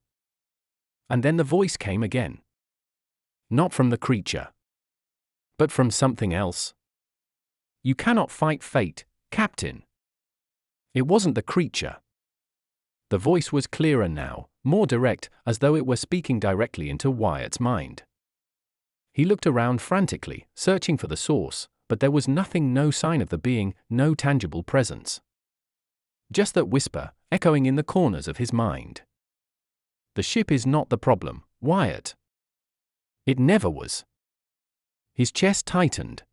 And then the voice came again. Not from the creature, but from something else. "You cannot fight fate, Captain." It wasn't the creature. The voice was clearer now, more direct, as though it were speaking directly into Wyatt's mind. He looked around frantically, searching for the source, but there was nothing, no sign of the being, no tangible presence. Just that whisper, echoing in the corners of his mind. "The ship is not the problem, Wyatt. It never was." His chest tightened.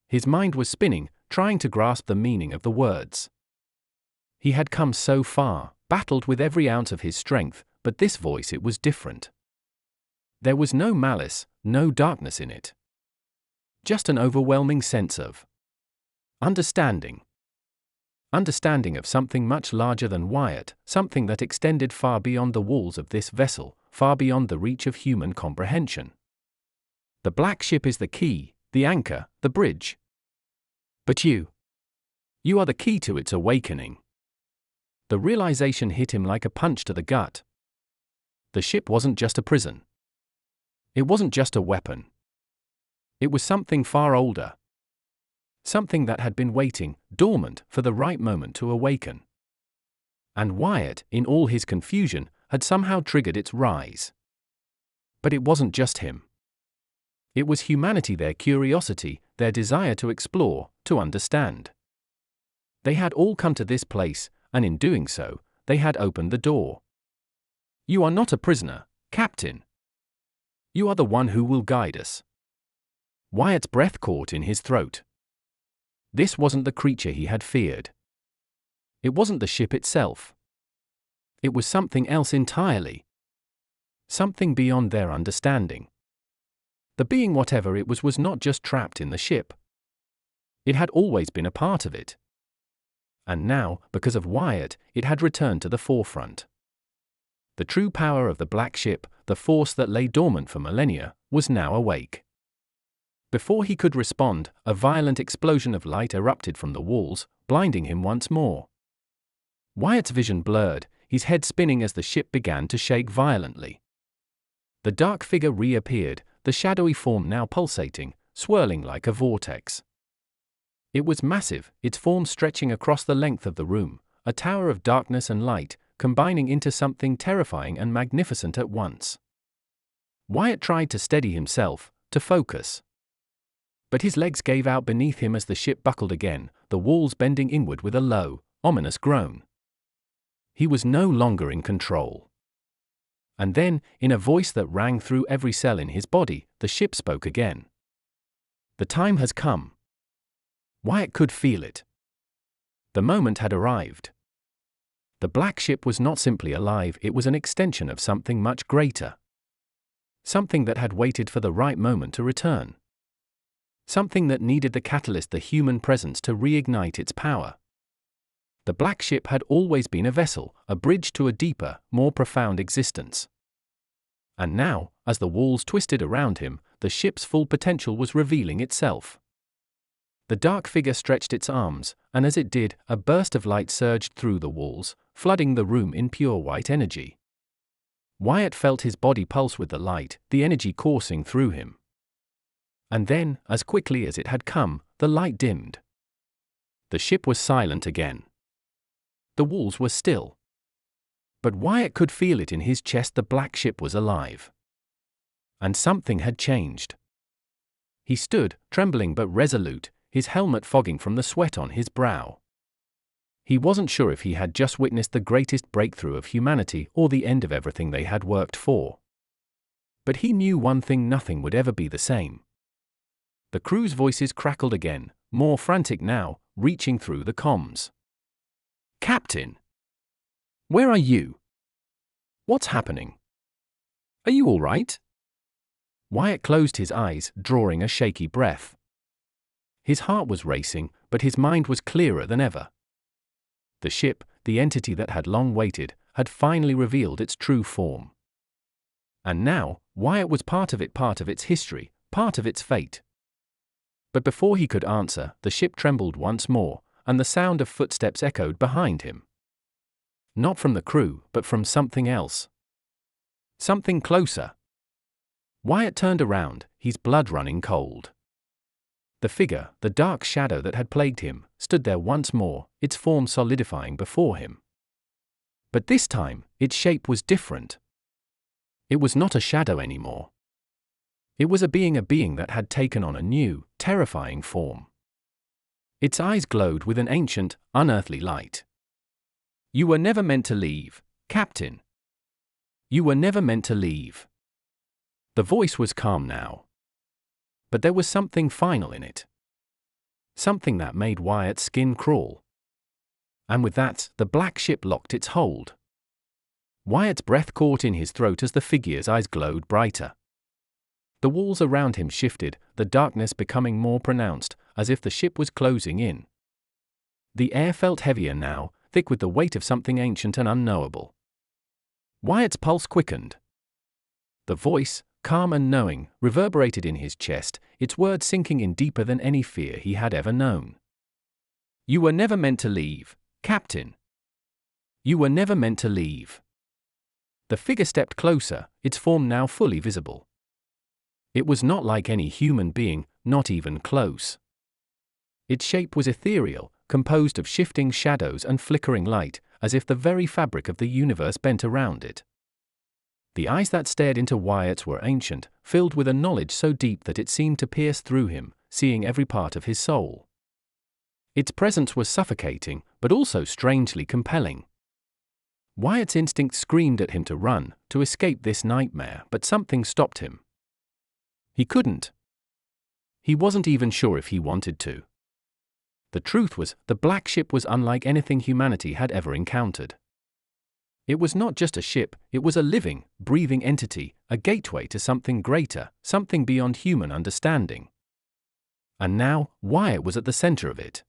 His mind was spinning, trying to grasp the meaning of the words. He had come so far, battled with every ounce of his strength, but this voice, it was different. There was no malice, no darkness in it. Just an overwhelming sense of understanding. Understanding of something much larger than Wyatt, something that extended far beyond the walls of this vessel, far beyond the reach of human comprehension. The black ship is the key, the anchor, the bridge. But you are the key to its awakening. The realization hit him like a punch to the gut. The ship wasn't just a prison. It wasn't just a weapon. It was something far older. Something that had been waiting, dormant, for the right moment to awaken. And Wyatt, in all his confusion, had somehow triggered its rise. But it wasn't just him. It was humanity, their curiosity, their desire to explore, to understand. They had all come to this place, and in doing so, they had opened the door. "You are not a prisoner, Captain. You are the one who will guide us." Wyatt's breath caught in his throat. This wasn't the creature he had feared. It wasn't the ship itself. It was something else entirely. Something beyond their understanding. The being, whatever it was not just trapped in the ship. It had always been a part of it. And now, because of Wyatt, it had returned to the forefront. The true power of the black ship, the force that lay dormant for millennia, was now awake. Before he could respond, a violent explosion of light erupted from the walls, blinding him once more. Wyatt's vision blurred, his head spinning as the ship began to shake violently. The dark figure reappeared, the shadowy form now pulsating, swirling like a vortex. It was massive, its form stretching across the length of the room, a tower of darkness and light, combining into something terrifying and magnificent at once. Wyatt tried to steady himself, to focus. But his legs gave out beneath him as the ship buckled again, the walls bending inward with a low, ominous groan. He was no longer in control. And then, in a voice that rang through every cell in his body, the ship spoke again. "The time has come." Wyatt could feel it. The moment had arrived. The black ship was not simply alive, it was an extension of something much greater. Something that had waited for the right moment to return. Something that needed the catalyst, the human presence, to reignite its power. The black ship had always been a vessel, a bridge to a deeper, more profound existence. And now, as the walls twisted around him, the ship's full potential was revealing itself. The dark figure stretched its arms, and as it did, a burst of light surged through the walls, flooding the room in pure white energy. Wyatt felt his body pulse with the light, the energy coursing through him. And then, as quickly as it had come, the light dimmed. The ship was silent again. The walls were still. But Wyatt could feel it in his chest, the black ship was alive. And something had changed. He stood, trembling but resolute, his helmet fogging from the sweat on his brow. He wasn't sure if he had just witnessed the greatest breakthrough of humanity or the end of everything they had worked for. But he knew one thing: nothing would ever be the same. The crew's voices crackled again, more frantic now, reaching through the comms. "Captain! Where are you? What's happening? Are you all right?" Wyatt closed his eyes, drawing a shaky breath. His heart was racing, but his mind was clearer than ever. The ship, the entity that had long waited, had finally revealed its true form. And now, Wyatt was part of it, part of its history, part of its fate. But before he could answer, the ship trembled once more, and the sound of footsteps echoed behind him. Not from the crew, but from something else. Something closer. Wyatt turned around, his blood running cold. The figure, the dark shadow that had plagued him, stood there once more, its form solidifying before him. But this time, its shape was different. It was not a shadow anymore. It was a being that had taken on a new, terrifying form. Its eyes glowed with an ancient, unearthly light. "You were never meant to leave, Captain. You were never meant to leave." The voice was calm now. But there was something final in it. Something that made Wyatt's skin crawl. And with that, the black ship locked its hold. Wyatt's breath caught in his throat as the figure's eyes glowed brighter. The walls around him shifted, the darkness becoming more pronounced, as if the ship was closing in. The air felt heavier now, thick with the weight of something ancient and unknowable. Wyatt's pulse quickened. The voice, calm and knowing, reverberated in his chest, its words sinking in deeper than any fear he had ever known. "You were never meant to leave, Captain. You were never meant to leave." The figure stepped closer, its form now fully visible. It was not like any human being, not even close. Its shape was ethereal, composed of shifting shadows and flickering light, as if the very fabric of the universe bent around it. The eyes that stared into Wyatt's were ancient, filled with a knowledge so deep that it seemed to pierce through him, seeing every part of his soul. Its presence was suffocating, but also strangely compelling. Wyatt's instinct screamed at him to run, to escape this nightmare, but something stopped him. He couldn't. He wasn't even sure if he wanted to. The truth was, the black ship was unlike anything humanity had ever encountered. It was not just a ship, it was a living, breathing entity, a gateway to something greater, something beyond human understanding. And now, Wyatt was at the center of it.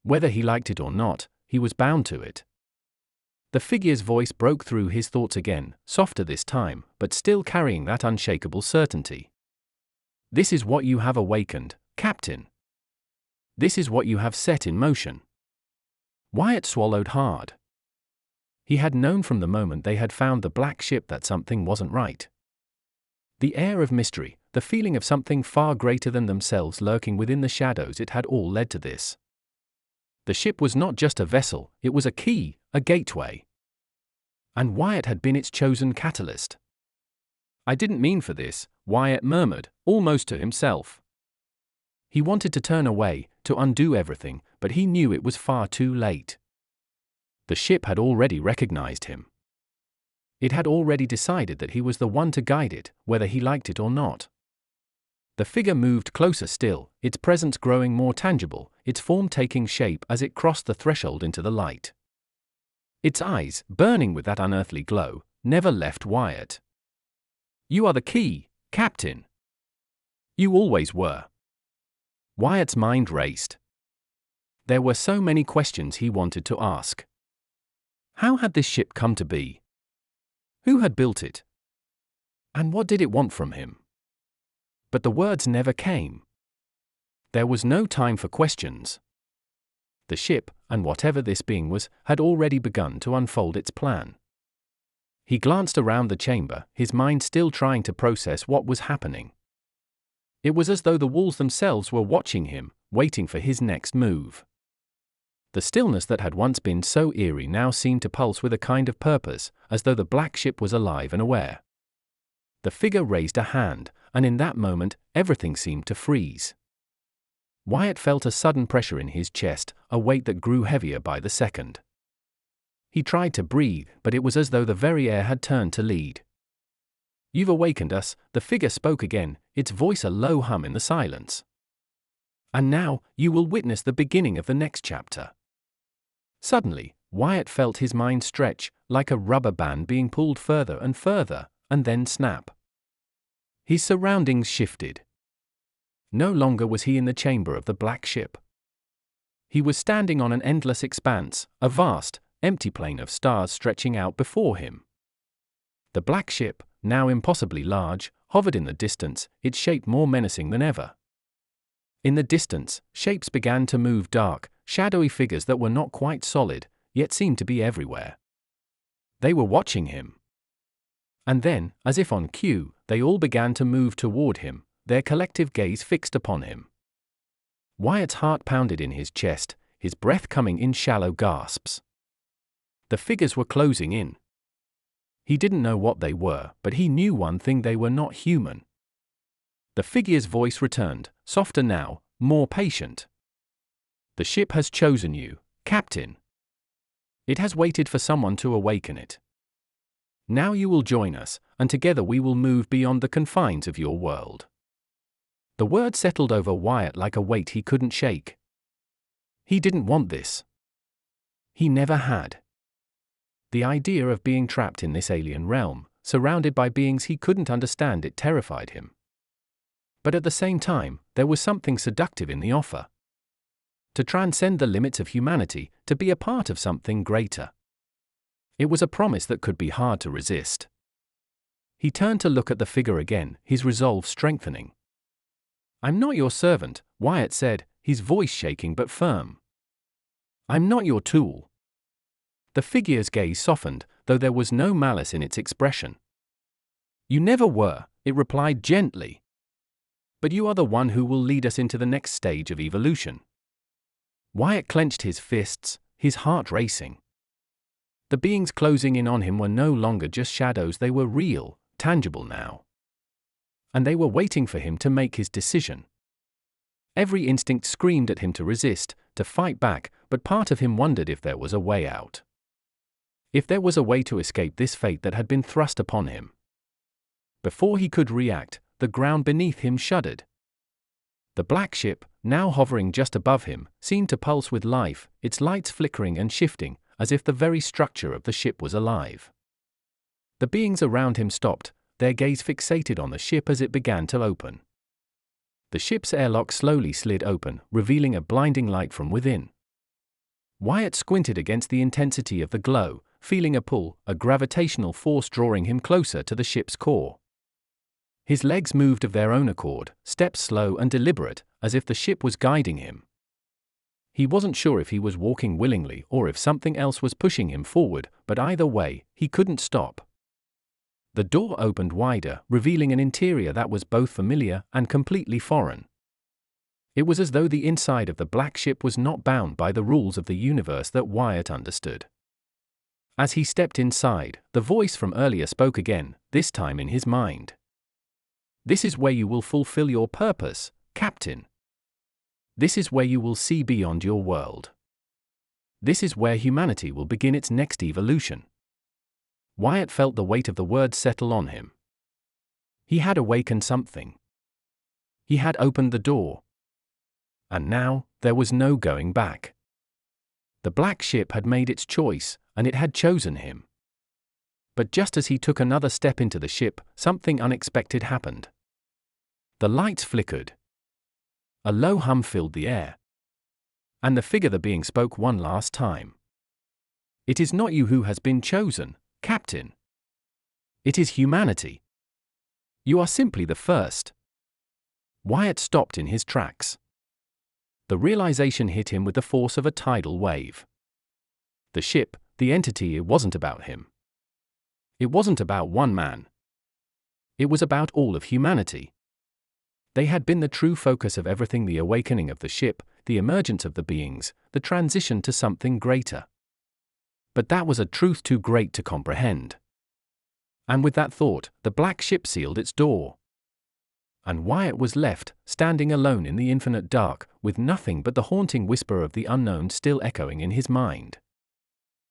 Whether he liked it or not, he was bound to it. The figure's voice broke through his thoughts again, softer this time, but still carrying that unshakable certainty. This is what you have awakened, Captain. This is what you have set in motion. Wyatt swallowed hard. He had known from the moment they had found the black ship that something wasn't right. The air of mystery, the feeling of something far greater than themselves lurking within the shadows, it had all led to this. The ship was not just a vessel, it was a key, a gateway. And Wyatt had been its chosen catalyst. I didn't mean for this, Wyatt murmured, almost to himself. He wanted to turn away, to undo everything, but he knew it was far too late. The ship had already recognized him. It had already decided that he was the one to guide it, whether he liked it or not. The figure moved closer still, its presence growing more tangible, its form taking shape as it crossed the threshold into the light. Its eyes, burning with that unearthly glow, never left Wyatt. You are the key, Captain. You always were. Wyatt's mind raced. There were so many questions he wanted to ask. How had this ship come to be? Who had built it? And what did it want from him? But the words never came. There was no time for questions. The ship, and whatever this being was, had already begun to unfold its plan. He glanced around the chamber, his mind still trying to process what was happening. It was as though the walls themselves were watching him, waiting for his next move. The stillness that had once been so eerie now seemed to pulse with a kind of purpose, as though the black ship was alive and aware. The figure raised a hand, and in that moment, everything seemed to freeze. Wyatt felt a sudden pressure in his chest, a weight that grew heavier by the second. He tried to breathe, but it was as though the very air had turned to lead. You've awakened us, the figure spoke again, its voice a low hum in the silence. And now, you will witness the beginning of the next chapter. Suddenly, Wyatt felt his mind stretch, like a rubber band being pulled further and further, and then snap. His surroundings shifted. No longer was he in the chamber of the black ship. He was standing on an endless expanse, a vast, empty plain of stars stretching out before him. The black ship, now impossibly large, hovered in the distance, its shape more menacing than ever. In the distance, shapes began to move, dark, shadowy figures that were not quite solid, yet seemed to be everywhere. They were watching him. And then, as if on cue, they all began to move toward him, their collective gaze fixed upon him. Wyatt's heart pounded in his chest, his breath coming in shallow gasps. The figures were closing in. He didn't know what they were, but he knew one thing: they were not human. The figure's voice returned, softer now, more patient. The ship has chosen you, Captain. It has waited for someone to awaken it. Now you will join us, and together we will move beyond the confines of your world. The word settled over Wyatt like a weight he couldn't shake. He didn't want this. He never had. The idea of being trapped in this alien realm, surrounded by beings he couldn't understand, it terrified him. But at the same time, there was something seductive in the offer. To transcend the limits of humanity, to be a part of something greater. It was a promise that could be hard to resist. He turned to look at the figure again, his resolve strengthening. I'm not your servant, Wyatt said, his voice shaking but firm. I'm not your tool. The figure's gaze softened, though there was no malice in its expression. You never were, it replied gently. But you are the one who will lead us into the next stage of evolution. Wyatt clenched his fists, his heart racing. The beings closing in on him were no longer just shadows, they were real, tangible now. And they were waiting for him to make his decision. Every instinct screamed at him to resist, to fight back, but part of him wondered if there was a way out. If there was a way to escape this fate that had been thrust upon him. Before he could react, the ground beneath him shuddered. The black ship, now hovering just above him, seemed to pulse with life, its lights flickering and shifting, as if the very structure of the ship was alive. The beings around him stopped, their gaze fixated on the ship as it began to open. The ship's airlock slowly slid open, revealing a blinding light from within. Wyatt squinted against the intensity of the glow, feeling a pull, a gravitational force drawing him closer to the ship's core. His legs moved of their own accord, steps slow and deliberate, as if the ship was guiding him. He wasn't sure if he was walking willingly or if something else was pushing him forward, but either way, he couldn't stop. The door opened wider, revealing an interior that was both familiar and completely foreign. It was as though the inside of the black ship was not bound by the rules of the universe that Wyatt understood. As he stepped inside, the voice from earlier spoke again, this time in his mind. "This is where you will fulfill your purpose, Captain. This is where you will see beyond your world. This is where humanity will begin its next evolution." Wyatt felt the weight of the words settle on him. He had awakened something. He had opened the door. And now, there was no going back. The black ship had made its choice, and it had chosen him. But just as he took another step into the ship, something unexpected happened. The lights flickered. A low hum filled the air. And the figure the being spoke one last time. "It is not you who has been chosen, Captain. It is humanity. You are simply the first." Wyatt stopped in his tracks. The realization hit him with the force of a tidal wave. The ship, the entity, it wasn't about him. It wasn't about one man. It was about all of humanity. They had been the true focus of everything: the awakening of the ship, the emergence of the beings, the transition to something greater. But that was a truth too great to comprehend. And with that thought, the black ship sealed its door. And Wyatt was left, standing alone in the infinite dark, with nothing but the haunting whisper of the unknown still echoing in his mind.